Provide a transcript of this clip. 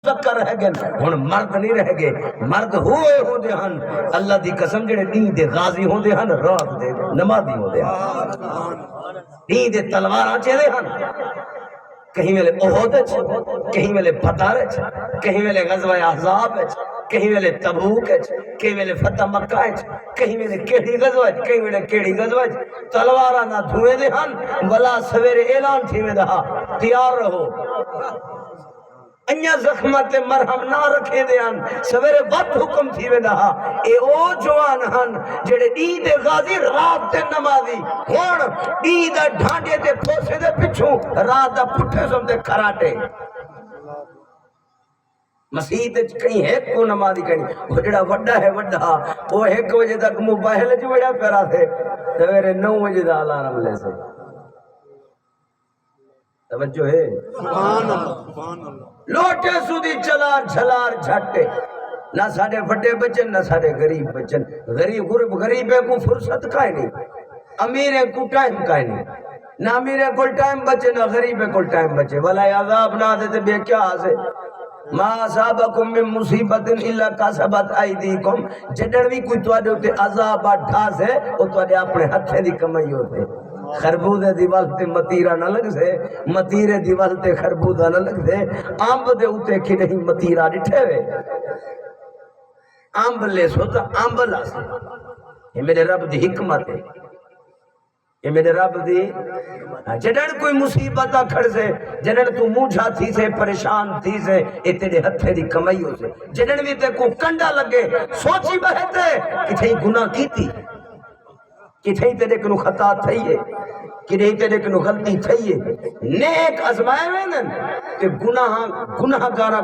تکر رہ گئے ہن مرد نہیں رہ گئے مرد ہوئے ہوندے ہن اللہ دی قسم جڑے دین دے غازی ہوندے ہن رات دے نمازی ہوندے ہن دین دے تلواراں چلے ہن کہیں ویلے احد وچ کہیں ویلے بدر وچ کہیں ویلے غزوہ احزاب وچ کہیں ویلے تبوک وچ کہیں ویلے فتح مکہ وچ کہیں ویلے کیڑی غزوہ وچ کہیں ویلے کیڑی غزوہ وچ تلواراں نہ دھوئے دے ہن بلا سویرے اعلان تھی ویندا تیار رہو انیا زخمت مرہم نہ رکھے دے ہن سویرے وقت حکم تھی ویندا اے او جوان ہن جڑے عید غازی رات تے نمازی ہن عید ڈھانڈے تے پھوسے دے پچھوں رات دا پٹھے سم تے کراٹے مسجد کہیں ہے کو نمازی کہیں وہ جڑا وڈا ہے وڈا وہ 1 بجے تک موبائل وچ وڑیا پیرا تھے سویرے 9 بجے دا الارم لے سے توجہ ہے سبحان اللہ سبحان اللہ لوٹے سودی چلار جھلار جھٹے نہ ساڑے بڑے بچن نہ ساڑے غریب بچن غریبے کو فرصت کائے نہیں امیرے کو ٹائم کائے نہیں نہ امیرے کو ٹائم بچے نہ غریبے کو ٹائم بچے ولا عذاب نہ دیتے بے کیا آسے ما اصابکم من مصیبت الا کسبت ایدیکم جڑن بھی کوئی تواڈے تے عذاب ڈھا سے او تواڈے اپنے ہتھیں دی کمائی ہوتے خربوزے دی ول تے متیرا نہ لگ سے متیرے دی ول تے خربوزہ نہ لگ سے امب دے اوتے کی نہیں متیرا ڈٹھے وے امب لے سو تا امب لا سے یہ میرے رب دی حکمت ہے یہ میرے رب دی جڑن کوئی مصیبت کھڑ سے جڑن تو موجھا تھی سے پریشان تھی سے اے تیرے ہتھے دی کمائی ہو سے جڑن بھی تے کو کنڈا لگے سوچی بہتے کہ تھئی گناہ کی تھی کہ تھئی تیرے کنو خطا تھئی ہے کہ نہیں تیرے کنو غلطی تھئی ہے نیک ازمائے وینن کہ گناہ گارہ